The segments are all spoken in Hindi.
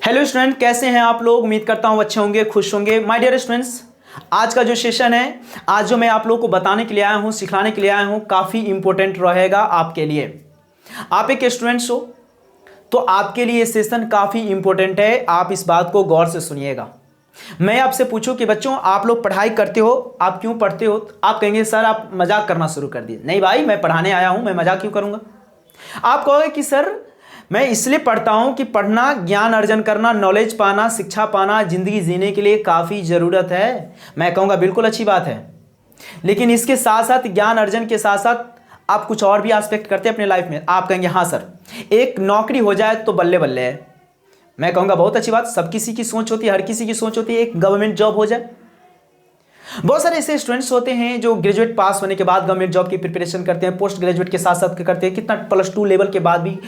हेलो स्टूडेंट, कैसे हैं आप लोग। उम्मीद करता हूँ अच्छे होंगे, खुश होंगे। माय डियर स्टूडेंट्स, आज का जो सेशन है, आज जो मैं आप लोगों को बताने के लिए आया हूँ, सिखाने के लिए आया हूँ, काफ़ी इंपॉर्टेंट रहेगा आपके लिए। आप एक स्टूडेंट्स हो तो आपके लिए ये सेशन काफ़ी इंपॉर्टेंट है। आप इस बात को गौर से सुनिएगा। मैं आपसे पूछूं कि बच्चों आप लोग पढ़ाई करते हो, आप क्यों पढ़ते हो? आप कहेंगे सर आप मजाक करना शुरू कर दिए। नहीं भाई, मैं पढ़ाने आया हूँ, मैं मजाक क्यों करूँगा। आप कहोगे कि सर मैं इसलिए पढ़ता हूं कि पढ़ना, ज्ञान अर्जन करना, नॉलेज पाना, शिक्षा पाना जिंदगी जीने के लिए काफ़ी ज़रूरत है। मैं कहूँगा बिल्कुल अच्छी बात है, लेकिन इसके साथ साथ, ज्ञान अर्जन के साथ साथ आप कुछ और भी एस्पेक्ट करते हैं अपने लाइफ में। आप कहेंगे हाँ सर, एक नौकरी हो जाए तो बल्ले बल्ले है। मैं कहूँगा बहुत अच्छी बात। सब किसी की सोच होती है, हर किसी की सोच होती है एक गवर्नमेंट जॉब हो जाए। बहुत सारे ऐसे स्टूडेंट्स होते हैं जो ग्रेजुएट पास होने के बाद गवर्नमेंट जॉब की प्रिपरेशन करते हैं, पोस्ट ग्रेजुएट के साथ साथ करते हैं, कितना +2 लेवल के बाद भी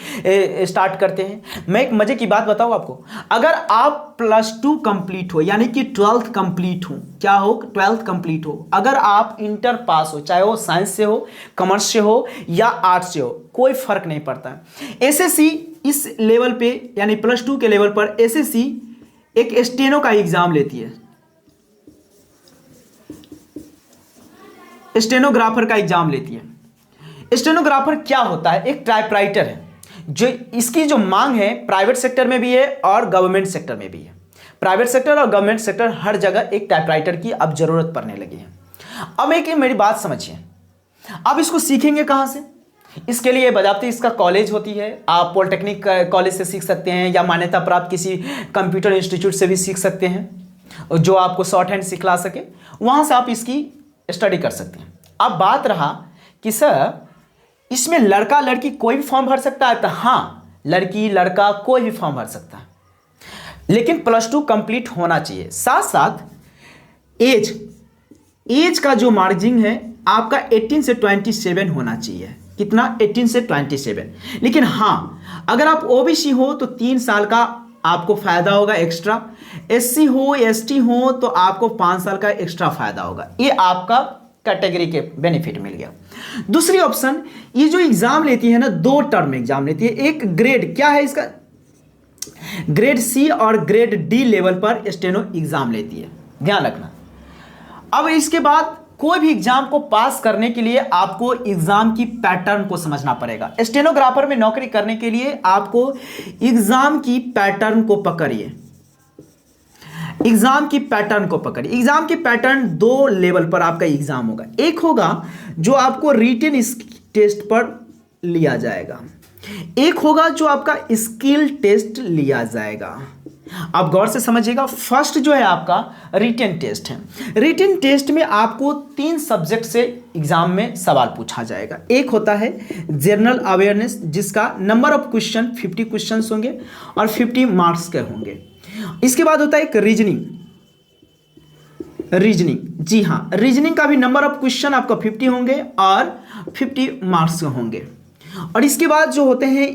स्टार्ट करते हैं। मैं एक मजे की बात बताऊं आपको, अगर आप +2 कंप्लीट हो, यानी कि 12th कंप्लीट हो, क्या हो, 12th कंप्लीट हो, अगर आप इंटर पास हो, चाहे वो साइंस से हो, कॉमर्स से हो या आर्ट्स से हो, कोई फर्क नहीं पड़ता है। एसएससी इस लेवल पे, यानी +2 के लेवल पर एसएससी एक स्टेनो का एग्जाम लेती है, स्टेनोग्राफर का एग्जाम लेती है। स्टेनोग्राफर क्या होता है? एक टाइपराइटर है। जो इसकी जो मांग है प्राइवेट सेक्टर में भी है और गवर्नमेंट सेक्टर में भी है। प्राइवेट सेक्टर और गवर्नमेंट सेक्टर हर जगह एक टाइपराइटर की अब जरूरत पड़ने लगी है। अब एक मेरी बात समझिए, अब इसको सीखेंगे कहां से? इसके लिए बजाते इसका कॉलेज होती है। आप पॉलिटेक्निक कॉलेज से सीख सकते हैं या मान्यता प्राप्त किसी कंप्यूटर इंस्टीट्यूट से भी सीख सकते हैं, जो आपको शॉर्ट हैंड सिखला सके। वहां से आप इसकी स्टडी कर सकते हैं। अब बात रहा कि सर इसमें लड़का लड़की कोई भी फॉर्म भर सकता है, तो हाँ, लड़की लड़का कोई भी फॉर्म भर सकता है, लेकिन +2 कंप्लीट होना चाहिए। साथ साथ एज का जो मार्जिन है आपका 18 से 27 होना चाहिए। कितना? 18 से 27। लेकिन हाँ, अगर आप ओबीसी हो तो 3 साल का आपको फायदा होगा एक्स्ट्रा। एससी हो, एसटी हो तो आपको 5 साल का एक्स्ट्रा फायदा होगा। ये आपका कैटेगरी के बेनिफिट मिल गया। दूसरी ऑप्शन, ये जो एग्जाम लेती है ना, 2 टर्म एग्जाम लेती है। एक ग्रेड क्या है इसका, ग्रेड सी और ग्रेड डी लेवल पर स्टेनो एग्जाम लेती है, ध्यान रखना। अब इसके बाद कोई भी एग्जाम को पास करने के लिए आपको एग्जाम की पैटर्न को समझना पड़ेगा। स्टेनोग्राफर में नौकरी करने के लिए आपको एग्जाम की पैटर्न को पकड़िए, एग्जाम की पैटर्न को पकड़िए। एग्जाम की पैटर्न 2 लेवल पर आपका एग्जाम होगा। एक होगा जो आपको रिटन टेस्ट पर लिया जाएगा, एक होगा जो आपका स्किल टेस्ट लिया जाएगा। आप गौर से समझिएगा। फर्स्ट जो है आपका रिटन टेस्ट है। रिटन टेस्ट में आपको 3 सब्जेक्ट से एग्जाम में सवाल पूछा जाएगा। एक होता है जनरल अवेयरनेस, जिसका नंबर ऑफ क्वेश्चन 50 क्वेश्चन होंगे और 50 मार्क्स के होंगे। इसके बाद होता है एक रीजनिंग। जी हाँ, रीजनिंग का भी नंबर ऑफ क्वेश्चन आपका 50 होंगे और 50 मार्क्स होंगे। और इसके बाद जो होते हैं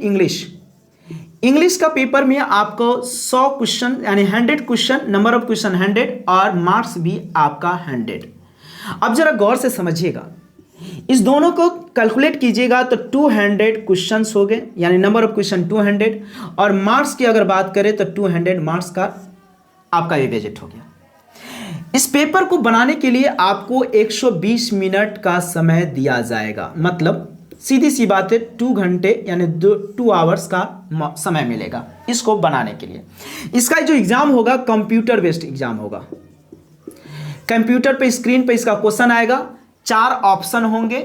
इंग्लिश का पेपर में आपको 100 क्वेश्चन, यानी 100 क्वेश्चन, नंबर ऑफ क्वेश्चन 100 और मार्क्स भी आपका 100। अब जरा गौर से समझिएगा, इस दोनों को कैलकुलेट कीजिएगा तो 200 क्वेश्चंस हो गए, यानी नंबर ऑफ क्वेश्चन 200, और मार्क्स की अगर बात करें तो 200 मार्क्स का आपका ये बजट हो गया। इस पेपर को बनाने के लिए आपको 120 मिनट का समय दिया जाएगा। मतलब सीधी सी बात है, 2 घंटे यानी 2 आवर्स का समय मिलेगा इसको बनाने के लिए। इसका जो एग्जाम होगा कंप्यूटर बेस्ड एग्जाम होगा। कंप्यूटर पे स्क्रीन पे इसका क्वेश्चन आएगा, 4 ऑप्शन होंगे।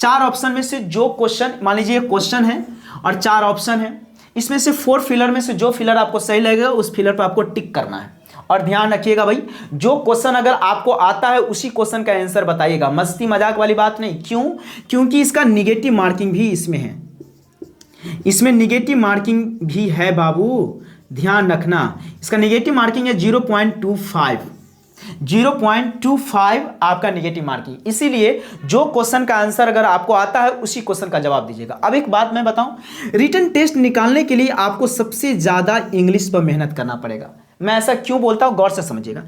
4 ऑप्शन में से जो क्वेश्चन, मान लीजिए क्वेश्चन है और 4 ऑप्शन है, इसमें से 4 फिलर में से जो फिलर आपको सही लगेगा उस फिलर पर आपको टिक करना है। और ध्यान रखिएगा भाई, जो क्वेश्चन अगर आपको आता है उसी क्वेश्चन का आंसर बताइएगा, मस्ती मजाक वाली बात नहीं। क्यों? क्योंकि इसका निगेटिव मार्किंग भी इसमें है, इसमें निगेटिव मार्किंग भी है बाबू, ध्यान रखना। इसका निगेटिव मार्किंग है 0.25 आपका निगेटिव मार्किंग। इसीलिए जो क्वेश्चन का आंसर अगर आपको आता है उसी क्वेश्चन का जवाब दीजिएगा। अब एक बात मैं बताऊं, रिटन टेस्ट निकालने के लिए आपको सबसे ज्यादा इंग्लिश पर मेहनत करना पड़ेगा। मैं ऐसा क्यों बोलता हूं, गौर से समझिएगा।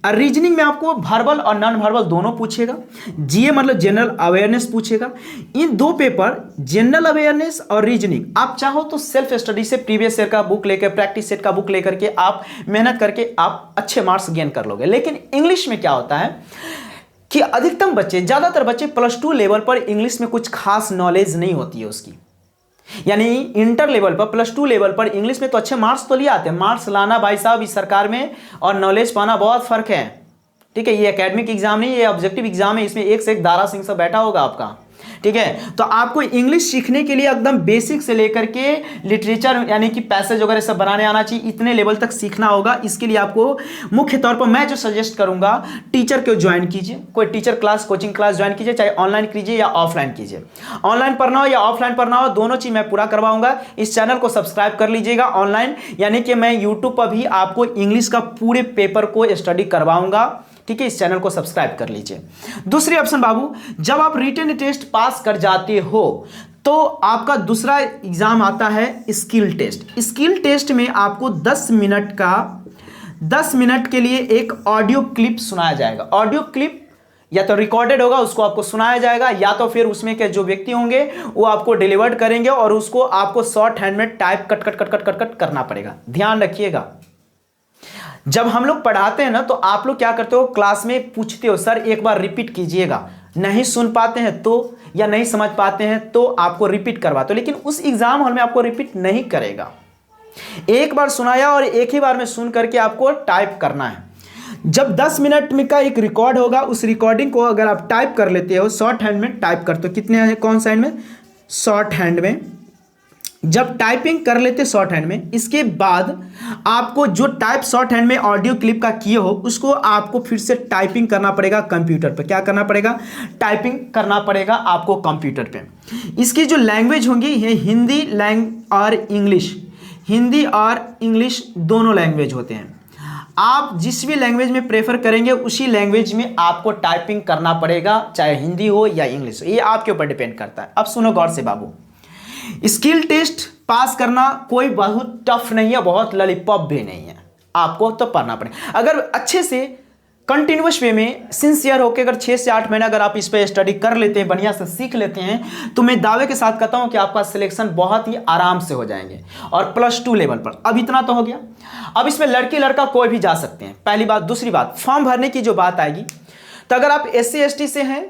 रीजनिंग में आपको वर्बल और नॉन वर्बल दोनों पूछेगा। जीए मतलब जनरल अवेयरनेस पूछेगा। इन दो पेपर जनरल अवेयरनेस और रीजनिंग आप चाहो तो सेल्फ स्टडी से प्रीवियस ईयर का बुक लेकर, प्रैक्टिस सेट का बुक लेकर के आप मेहनत करके आप अच्छे मार्क्स गेन कर लोगे। लेकिन इंग्लिश में क्या होता है कि अधिकतम बच्चे, ज्यादातर बच्चे +2 लेवल पर इंग्लिश में कुछ खास नॉलेज नहीं होती है उसकी, यानी इंटर लेवल पर, +2 लेवल पर इंग्लिश में तो अच्छे मार्क्स तो ले आते हैं। मार्क्स लाना भाई साहब इस सरकार में और नॉलेज पाना बहुत फर्क है, ठीक है। ये एकेडमिक एग्जाम नहीं, ये ऑब्जेक्टिव एग्जाम है। इसमें एक से एक दारा सिंह सब बैठा होगा आपका, ठीक है। तो आपको इंग्लिश सीखने के लिए एकदम बेसिक से लेकर के लिटरेचर यानी कि पैसेज वगैरह सब बनाने आना चाहिए, इतने लेवल तक सीखना होगा। इसके लिए आपको मुख्य तौर पर मैं जो सजेस्ट करूंगा, टीचर को ज्वाइन कीजिए, कोई teacher class, coaching class join कीजिए, चाहे ऑनलाइन कीजिए या ऑफलाइन कीजिए। ऑनलाइन पढ़ना हो या ऑफलाइन पढ़ना हो, दोनों चीज मैं पूरा करवाऊंगा। इस चैनल को सब्सक्राइब कर लीजिएगा ऑनलाइन, यानी कि मैं यूट्यूब पर भी आपको इंग्लिश का पूरे पेपर को स्टडी करवाऊंगा, ठीक है। इस चैनल को सब्सक्राइब कर लीजिए। दूसरी ऑप्शन बाबू, जब आप रिटन टेस्ट पास कर जाते हो तो आपका दूसरा एग्जाम आता है स्किल टेस्ट। स्किल टेस्ट में आपको 10 मिनट के लिए एक ऑडियो क्लिप सुनाया जाएगा। ऑडियो क्लिप या तो रिकॉर्डेड होगा, उसको आपको सुनाया जाएगा, या तो फिर उसमें के जो व्यक्ति होंगे वो आपको डिलीवर्ड करेंगे और उसको आपको शॉर्ट हैंड में टाइप कट करना पड़ेगा। ध्यान रखिएगा, जब हम लोग पढ़ाते हैं ना तो आप लोग क्या करते हो, क्लास में पूछते हो सर एक बार रिपीट कीजिएगा, नहीं सुन पाते हैं तो, या नहीं समझ पाते हैं तो आपको रिपीट करवाते हो। लेकिन उस एग्जाम हॉल में आपको रिपीट नहीं करेगा, एक बार सुनाया और एक ही बार में सुन करके आपको टाइप करना है। जब 10 मिनट में का एक रिकॉर्ड होगा, उस रिकॉर्डिंग को अगर आप टाइप कर लेते हो, शॉर्ट हैंड में टाइप करते हो, कितने, कौन सा हैंड में, शॉर्ट हैंड में, जब टाइपिंग कर लेते शॉर्ट हैंड में, इसके बाद आपको जो टाइप शॉर्ट हैंड में ऑडियो क्लिप का किए हो उसको आपको फिर से टाइपिंग करना पड़ेगा कंप्यूटर पे। क्या करना पड़ेगा, टाइपिंग करना पड़ेगा आपको कंप्यूटर पे। इसकी जो लैंग्वेज होंगी ये हिंदी और इंग्लिश, हिंदी और इंग्लिश दोनों लैंग्वेज होते हैं। आप जिस भी लैंग्वेज में प्रेफर करेंगे उसी लैंग्वेज में आपको टाइपिंग करना पड़ेगा, चाहे हिंदी हो या इंग्लिश हो, ये आपके ऊपर डिपेंड करता है। अब सुनो गौर से बाबू, स्किल टेस्ट पास करना कोई बहुत टफ नहीं है, बहुत लॉलीपॉप भी नहीं है, आपको तो पढ़ना पड़ेगा। अगर अच्छे से कंटिन्यूअस वे में सिंसियर होकर अगर 6 से 8 महीना अगर आप इस पे स्टडी कर लेते हैं, बढ़िया से सीख लेते हैं, तो मैं दावे के साथ कहता हूं कि आपका सिलेक्शन बहुत ही आराम से हो जाएंगे, और +2 लेवल पर। अब इतना तो हो गया। अब इसमें लड़की लड़का कोई भी जा सकते हैं, पहली बात। दूसरी बात, फॉर्म भरने की जो बात आएगी, तो अगर आप SC ST से हैं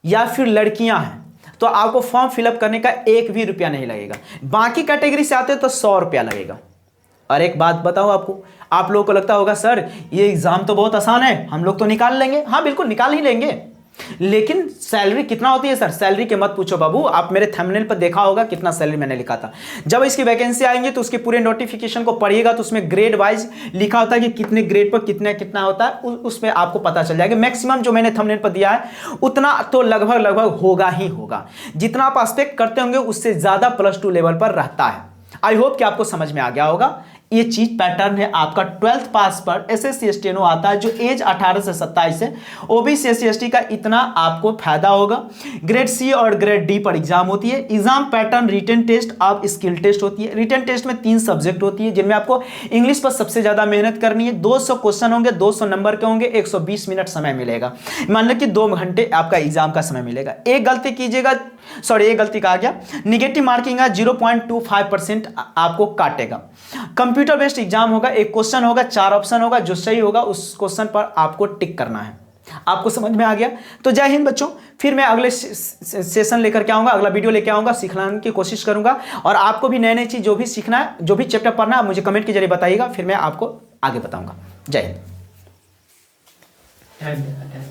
या फिर लड़कियां हैं तो आपको फॉर्म फिलअप करने का 1 भी रुपया नहीं लगेगा। बाकी कैटेगरी से आते हो तो 100 रुपया लगेगा। और एक बात बताओ आपको, आप लोगों को लगता होगा सर ये एग्जाम तो बहुत आसान है, हम लोग तो निकाल लेंगे। हाँ बिल्कुल निकाल ही लेंगे, लेकिन सैलरी कितना होती है सर, सैलरी के मत पूछो बाबू। आप मेरे थंबनेल पर देखा होगा कितना सैलरी मैंने लिखा था। जब इसकी वैकेंसी आएंगे तो उसके पूरे नोटिफिकेशन को पढ़िएगा तो उसमें ग्रेड वाइज लिखा होता है कि कितने ग्रेड पर कितना होता है, उसमें आपको पता चल जाएगा। मैक्सिमम जो मैंने थंबनेल पर दिया है उतना तो लगभग होगा ही होगा, जितना आप एक्सपेक्ट करते होंगे उससे ज्यादा +2 लेवल पर रहता है। आई होप कि आपको समझ में आ गया होगा। ये चीज पैटर्न है आपका 12th पास पर SSC स्टेनो आता है जो एज 18 से 27 है। OBC SC ST का इतना आपको फायदा होगा। ग्रेड C और ग्रेड D पर एग्जाम होती है। एग्जाम पैटर्न रिटन टेस्ट और स्किल टेस्ट होती है। रिटन टेस्ट में 3 सब्जेक्ट होती है जिनमें आपको इंग्लिश पर सबसे ज्यादा मेहनत करनी है। 200 क्वेश्चन होंगे, 200 नंबर के होंगे, 120 मिनट समय मिलेगा। मान लो कि 2 घंटे आपका एग्जाम का समय मिलेगा। एक गलती कीजिएगा, एक गलती कहा गया, निगेटिव मार्किंग है 0.25% आपको काटेगा। कंप्यूटर बेस्ड एग्जाम होगा, एक क्वेश्चन होगा, 4 ऑप्शन होगा, जो सही होगा उस क्वेश्चन पर आपको टिक करना है। आपको समझ में आ गया? तो जय हिंद बच्चों, फिर मैं अगले सेशन लेकर के आऊंगा, अगला वीडियो लेकर आऊंगा, सिखाने की कोशिश करूंगा। और आपको भी नई नई चीज जो भी सीखना है, जो भी चैप्टर पढ़ना है, मुझे कमेंट के जरिए बताइएगा, फिर मैं आपको आगे बताऊंगा। जय हिंद।